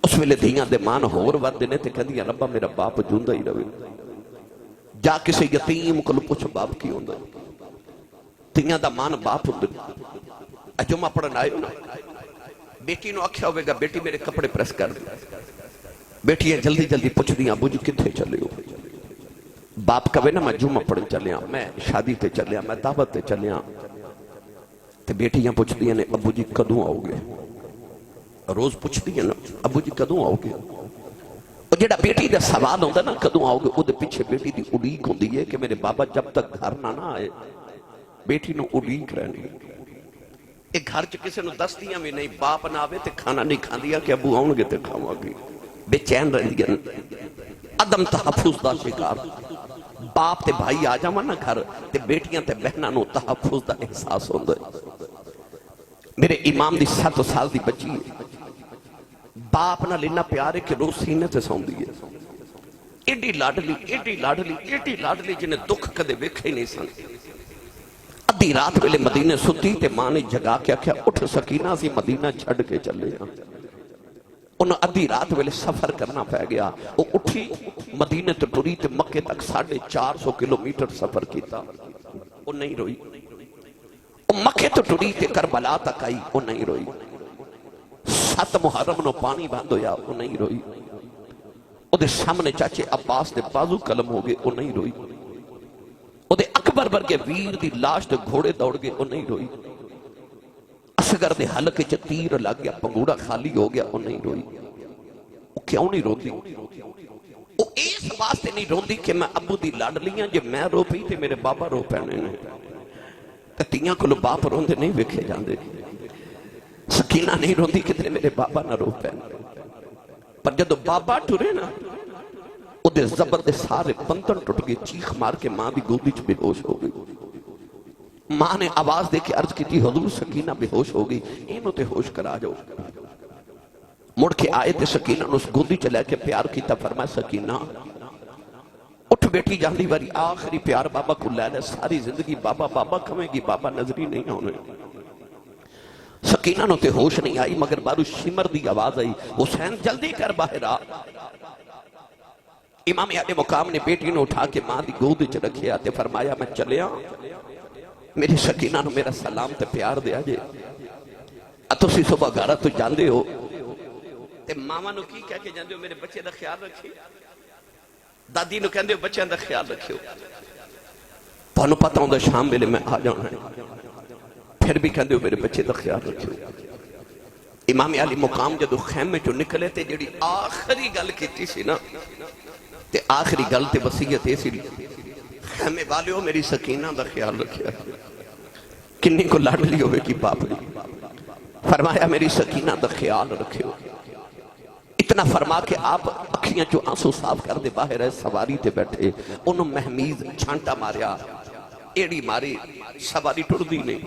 اس ویلے دھیاں دے مان ہور ود نے تے کہندیاں ربا میرا باپ جوندا ہی رہے جا کسی یتیم کو پوچھ باپ کی ہوندا دھیاں دا مان باپ ہوندے. جمعہ پڑھن آئے نا بیٹی نو آکھیا ہوئے گا بیٹی میرے کپڑے پریس کر دے بیٹیاں جلدی جلدی پوچھ دیاں ابو جی کتھے چلے ہو باپ کہے نا میں جمعہ پڑھن چلیا میں شادی تے چلیا میں دعوت تے چلیا تے بیٹیاں پوچھ دیاں نے ابو جی کدوں آؤ گے روز پوچھ دیاں نا ابو جی کدوں آؤ گے اور جڑا بیٹی دا سوال ہوندہ نا کدوں آؤ گے او دے پیچھے بیٹی دی اڑیک ہوندی ہے کہ میرے بابا جب تک گھر نہ آئے بیٹی نو اڑیک رہنی ایک گھر چ کسے نو دس دیاں میں نہیں باپ نہ آوے تے کھانا نہیں کھان دیا کہ ابو آؤں گے تے کھاواں گے بے چین رہ دیا عدم تحفظ دا شکار باپ تے بھائی آ جاواں نا گھر تے بیٹیاں تے بہناں نو تحفظ دا احساس ہوندا ہے. میرے امام دی 7 سال دی بچی ہے باپ نہ لینا پیارے کہ روز سینے تے سوندی ہے ایڈی لاڈلی ایڈی لاڈلی ایڈی لاڈلی جنہیں دکھ کدے ویکھے ہی نہیں سن. ادھی رات ویلے مدینے ستی تے ماں نے جگا کے آکھیا اٹھ سکینہ سی مدینہ چھڑ کے چلے ہاں. انہوں ادھی رات ویلے سفر کرنا پہ گیا وہ اٹھی مدینے تے ٹری تے مکے تک 450 کلومیٹر سفر کیتا وہ نہیں روئی. وہ مکے تے ٹری تے کربلا تک آئی وہ نہیں روئی. 7 محرم نو پانی بند ہویا وہ نہیں روئی. وہ دے سامنے چاچے عباس دے بازو قلم ہو گئے وہ نہیں روئی. وہ دے اکبر برگے ویر دی لاش دے گھوڑے دوڑ گئے وہ نہیں روئی. اصغر دے حلقے چ تیر لگ گیا پنگوڑا خالی ہو گیا وہ نہیں روئی. وہ کیوں نہیں روندی وہ اس واسطے نہیں روندی کہ میں ابو دی لاڈلیاں جے میں رو پئی تے میرے بابا رو پینے نے تے تیاں کولو باپ روندے نہیں ویکھے جاندے. سکینہ نہیں روندی کتنے میرے بابا نہ رو پینے پر جدو بابا ٹرے نا او دے زبر دے سارے بندن ٹوٹ گئے چیخ مار کے ماں دی گودی چ بے ہوش ہو گئی. ماں نے آواز دے کے عرض کی تھی حضور سکینہ بے ہوش ہو گئی اینو تے ہوش کرا جاؤ. مڑ کے آئے تے سکینہ نے اس گودی چ لے کے پیار کیتا فرمایا سکینہ اٹھ بیٹی جاندی واری آخری پیار بابا کو لے لے ساری زندگی بابا بابا کھویں گی بابا نظری نہیں ہونے. سکینہ نو تے ہوش نہیں آئی مگر بارو شمر دی آواز آئی حسین جلدی کر باہر آ. امام علی مقام نے بیٹی نے اٹھا کے ماں دی گود چ رکھیا تے فرمایا میں چلیا میری سکینہ نو میرا سلام تے پیار دیا جے تسی صبح گھر تو جاندے ہو تے ماما نو کی کہہ کے جاندے ہو میرے بچے دا خیال رکھے دادی نو کہندے ہو بچیاں دا خیال رکھیو تانوں پتہ ہوندا شام ویلے میں آ جانا ہے پھر بھی کہندے ہو میرے بچے دا خیال رکھیو. امام علی مقام جدو خیمے جو نکلے تے جڑی آخری گل کیتی سی نا تے آخری گل تے وصیت ایسی خیمے والے ہو میری سکینہ دا خیال رکھیا کنی کو لاڈلی ہوئے کی باپ نے فرمایا میری سکینہ دا خیال رکھیو. اتنا فرما کے آپ اکھیاں جو آنسو صاف کر دے باہر ہے سواری تے بیٹھے انہوں محمیز چھانٹا ماریا ایڑی ماری سواری ٹر دی نہیں.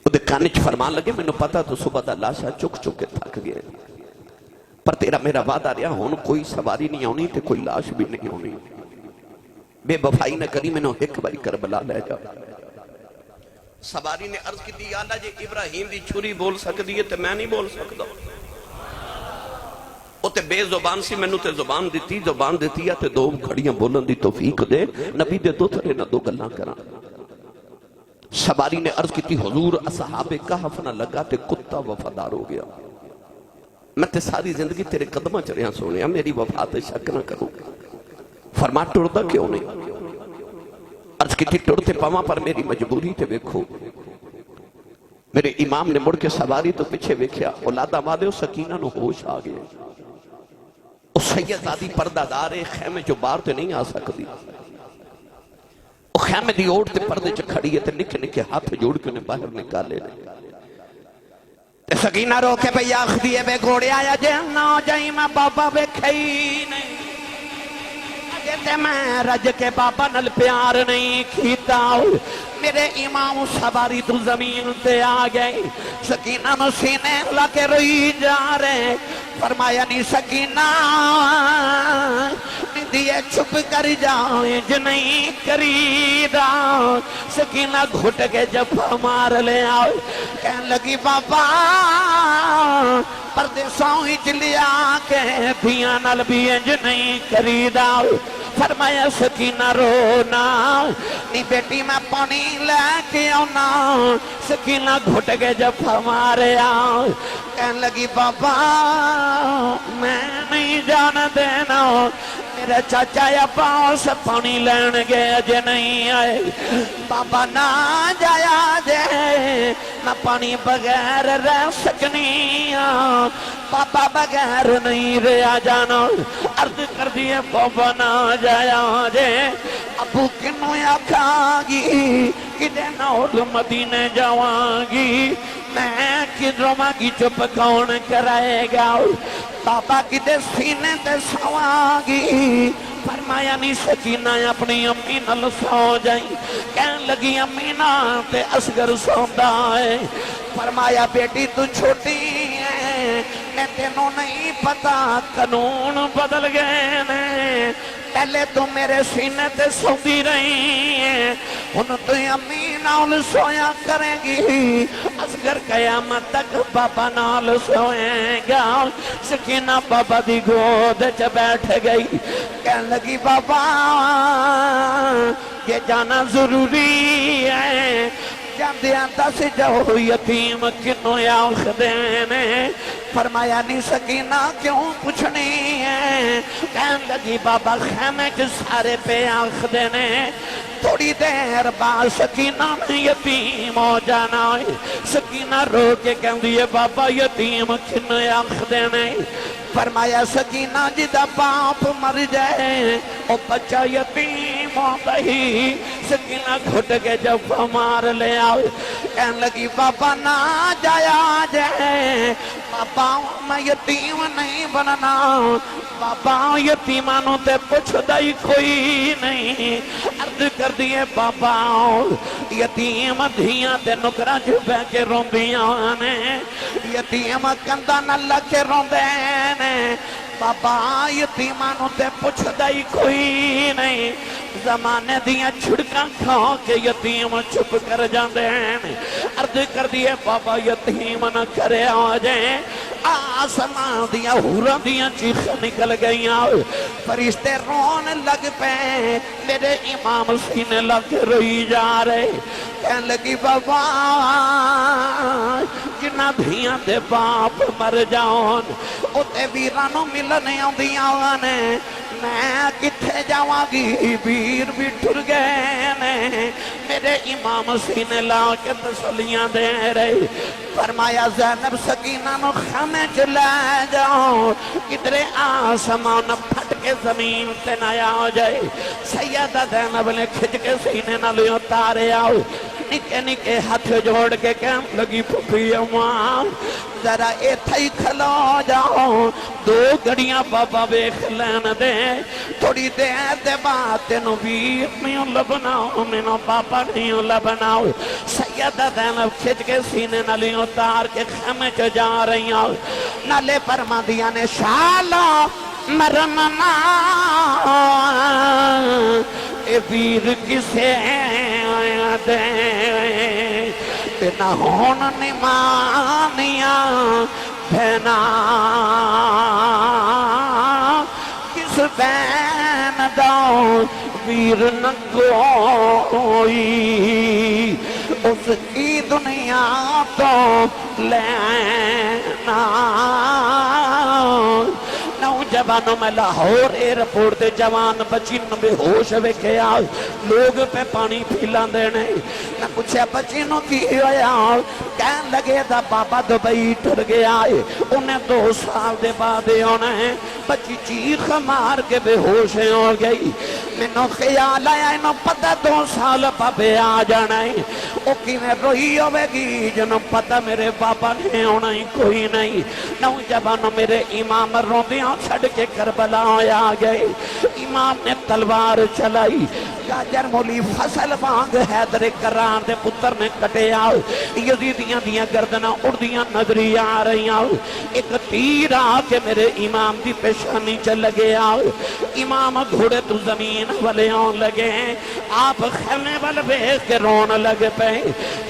وہ دے کانچ فرمان لگے میں نے پتا تو صبح دا لاشا چک چک کے تھک گئے پر تیرا میرا وعدہ رہا ہون کوئی سواری نہیں ہونی تے کوئی لاش بھی نہیں ہونی. بے وفائی نہ کری میں نے ایک باری کربلا لے جا. سواری نے عرض کی دی آلہ جے ابراہیم دی چھری بول سکتی ہے تے میں نہیں بول سکتا. وہ تے بے زبان سی میں نے تے زبان دیتی ہے تے 2 کھڑیاں بولن دی توفیق دے نبی دے 2 تھرے نہ 2 گلاں کراں. سواری نے عرض کی تھی حضور اصحاب کہف نہ لگا تے کتا وفادار ہو گیا میں تے ساری زندگی تیرے قدمہ چڑھیاں سونے میری وفا تے شک نہ کروں. فرما ٹردا کیوں نہیں عرض کی تھی ٹرتے پاواں پر میری مجبوری تے ویکھو میرے امام نے مڑ کے سواری تو پیچھے ویکھیا، اولادا مادے سکینہ نو ہوش آ گئے، وہ سید زادی پردہ دارے خیمے جو باہر تے نہیں آ سکتی، وہ خیمے دی اوڑ تے پردے چ کھڑی ہے تے نکے نکے ہاتھ جوڑ کے انہیں باہر نکالے تے سکینہ رو کے پہ آخ دیئے بے گھوڑے آیا جے نہ جائی میں بابا بے کھئی نہیں اجے تے میں رج کے بابا نل پیار نہیں کھیتا میرے امام سواری تو زمین تے آ گئے سکینہ نو سینے لا کے روئی جا رہے فرمایا نہیں سکینہ دیئے چھپ کر جائیں جو نہیں کریدا سکینہ گھٹ کے جب مار لے آؤ کہنے لگی بابا پردیسوں ہی چلیا کے دھیاں نال بھی انج نہیں کریدا فرمایا سکینہ رونا نی بیٹی میں پانی لے کے آنا سکینہ گھٹ کے جب مارے آؤ کہنے لگی بابا میں نہیں جان دینا میرے چاچا یا پاؤں سے پانی لین گے اجے نہیں آئے بابا نہ جایا جے نہ پانی بغیر رہ سکنی بابا بغیر نہیں رہا جانا عرض کر دیے بابا نہ جایا جے ابو کنو آکھا گی کدے نول مدینے جاوانگی میں کدھروں مانگی چپ کون کرائے گا بابا کدے سینے تے سوانگی فرمایا نہیں سکینہ اپنی امی نل سو جائیں کہنے لگی امی نا تے اصغر سوندا ہے فرمایا بیٹی تو چھوٹی ہے میں تینوں نہیں پتا قانون بدل گئے نے پہلے تو میرے سینے تے سوندی رہی ہیں ان تو امی نال سویا کریں گی اصغر قیامت تک بابا نال سوئیں گا سکینہ بابا دی گود چ بیٹھ گئی کہنے لگی بابا یہ جانا ضروری ہے جاندیاں دس جاؤ یتیم کنو آخ دینے فرمایا نہیں سکینہ کیوں پوچھنی ہے کہنے لگی بابا خیمے کے سارے پہ آخ دینے تھوڑی دیر بعد سکینہ میں یتیم ہو جانا ہے سکینہ رو کے کہن دیئے بابا یتیم کنو آخ دینے فرمایا سکینہ جدہ باپ مر جائے او بچہ یتیم ہوتا ہی سکینہ گھٹ کے جب مار لے آؤ کہنے لگی بابا نہ جایا جائے بابا میں یتیم نہیں بننا بابا یتیمانوں تے پوچھ دائی کوئی نہیں عرض کر دیئے بابا یتیم دھیاں تے نکرہ جو بے کے روندیاں نے یتیم کندہ نہ لکے روندے بابا یتیمانوں تے پوچھ دائی کوئی نہیں زمانے دیاں چھڑکاں کھاؤ کے یتیم چھپ کر جاندے ہیں عرض کر دیئے بابا یتیم نہ کرے آ جائیں آسمان دیاں حوران دیاں چیخ نکل گئیاں فرشتے رون لگ پہ میرے امام سینے لگ روئی جا رہے کہنے لگی بابا جنہ دھیاں دے باپ مر جاؤن اتے ویرانوں ملنے آدیاں نے میں کتھے جاواں گی ویر بھی ٹر گئے نے میرے امام سینے لا کے تسلیاں دے رہے فرمایا زینب سکینہ نو خیمے چلے جاؤ کدھرے آسمان پھٹ کے زمین تے نہ آ جائے سیدہ زینب نے کھچ کے سینے نہ لے اتارے آؤ نکے نکے ہاتھ جوڑ کے کہنے لگی پھپھی اماں ذرا ایتھا ہی کھلو جاؤ دو گھڑیاں بابا بیخ لین دے تھوڑی دیر دے بات تینو بھی میوں لبناؤ مینو بابا نیوں لبناؤ سیدہ زینب کھچ کے سینے نلی اتار کے خیمے چ جا رہی آؤ نالے فرما دیا نے شالا مرننا اے ویر کسے دے بنا ہون نمانیاں بھینا کس بین دو ویر نگوئی اس کی دنیا تو لینا نو نوجوانوں میں لاہور ایئرپورٹ تے جوان بچی نو بے ہوش ویکھیا لوگ پہ پانی پیلان دینے میں پوچھا بچی نو کی ہویا کہن لگے دا بابا دبئی ٹر گیا ہے انہیں 2 سال دے بعد انہیں بچی چیخ مار کے بے ہوش ہو گئی میں نو خیال آیا انہوں پتہ 2 سال پابے آ جانا ہے او کی میں روئی ہوئے گی جنہوں پتہ میرے بابا نے ہونا ہی کوئی نہیں نوجوانوں میرے امام روندیاں چھڑ کے کربلا آ گئے امام نے تلوار چلائی گاجر مولی فصل وانگ حیدر کرار دے پتر نے کٹے آؤ یزیدیاں دیاں گردنا اڑدیاں نظری آ رہی آؤ ایک تیر آ کے میرے امام دی پیشانی چل لگے آؤ امام گھوڑے تو زمین والے آن لگے ہیں آپ خیمے والے بیخ کے رون لگ پہ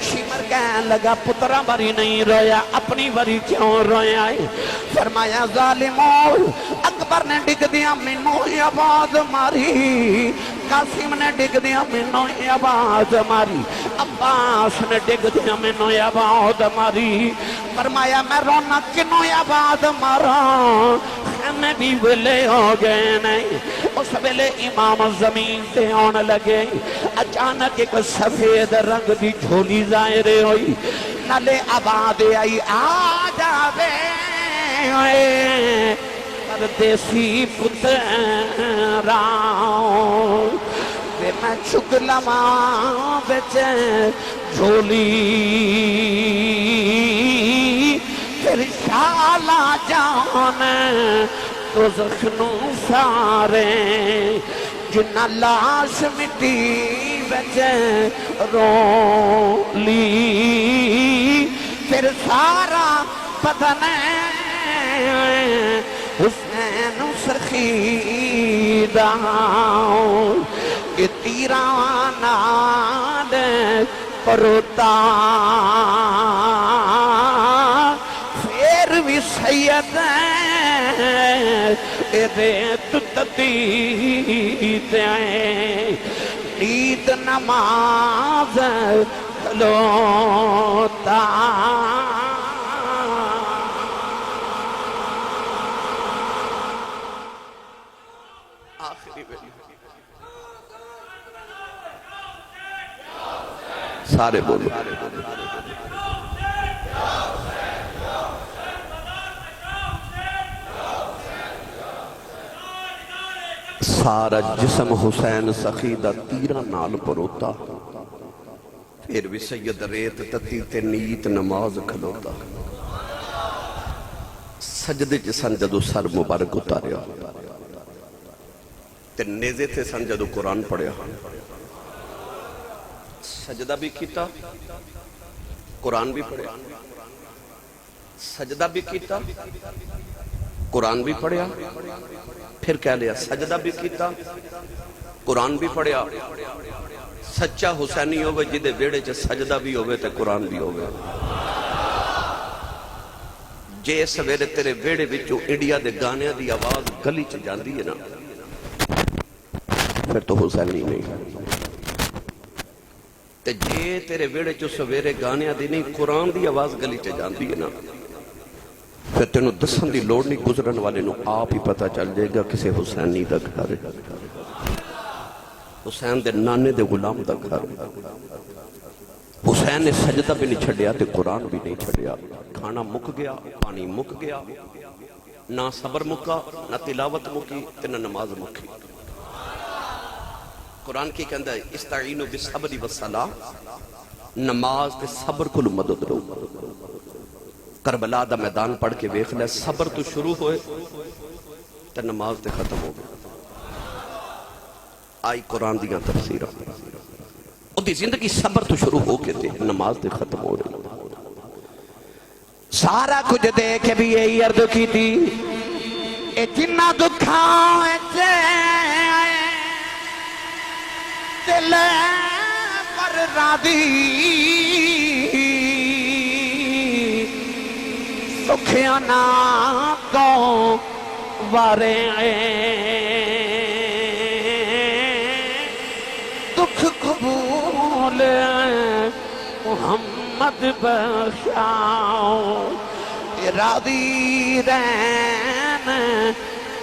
شمر کہنے لگا پترہ بری نہیں رویا اپنی بری کیوں رویا ہے فرمایا ظالموں اکبر نے ڈگ دیا منو ہی آواز ماری قاسم نے ڈگ دیا منو ہی آواز ماری عباس نے ڈگ دیا منو ہی آواز ماری فرمایا میں رونا کنو ہی آواز مارا خیمے بھی ویلے ہو گئے نہیں اس ویلے امام زمین تے آن لگے اچانک ایک سفید رنگ دی جھولی ظاہر ہوئی نلے آباد آئی آ جاوے پردیسی پتراؤں وے میں چک لماں بچے جھولی پھر شالا جانے تو زخنوں سارے جنہ لاش مٹی بچے رو لی پھر سارا بدن حسین سخیدہ کہ تیرانا دے پروتا پھر بھی سید ریت تدید نیت نماز کھلوتا سارے بولو سارا جسم حسین سخیدہ تیرہ نال پروتا پھر بھی سید ریت تتی تے نیت نماز کھلوتا سجدے جسن جدو سر مبارک اتاریا تے نیزے تے سن جدو قرآن پڑھیا سجدہ بھی کیتا قرآن بھی پڑھیا سجدہ بھی کیتا قرآن بھی پڑھیا پھر کہہ لیا سجدہ بھی کیتا قرآن بھی پڑھیا سچا حسینی ہوئے جدے ویڑے چے سجدہ بھی ہوئے تے قرآن بھی ہوئے جے سویرے تیرے ویڑے وچو انڈیا دے گانے دی آواز گلی چ جاندی ہے نا پھر تو حسینی نہیں تے جے تیرے ویڑے چو سویرے گانے دی نہیں قرآن دی آواز گلی چ جاندی ہے نا پھر تینوں دسن دی لوڑ نہیں گزرن والے نو آپ ہی پتہ چل جائے گا کسے حسینی دا گھر حسین دے نانے دے غلام دا گھر حسین نے سجدہ بھی نہیں چھڑیا تے قرآن بھی نہیں چھڑیا کھانا مک گیا پانی مک گیا نہ صبر مکا نہ تلاوت مکی تے نہ نماز مکی قرآن کی کہندہ ہے استعینو بالصبر والصلاۃ نماز تے صبر کو مدد لو کربلا دا میدان پڑھ کے ویکھ لے صبر تو شروع ہوئے تے نماز تے ختم ہو گئے آئی قرآن دیاں تفسیرہ او دی زندگی صبر تو شروع ہو کے تے نماز تے ختم ہو رہی سارا کچھ دے کے بھی یہی عرض کی تھی اے جنہ دکھاں چے دل پر راضی سکھیاں نا کو وارے دکھ قبول محمد بخشاؤ راضی رہن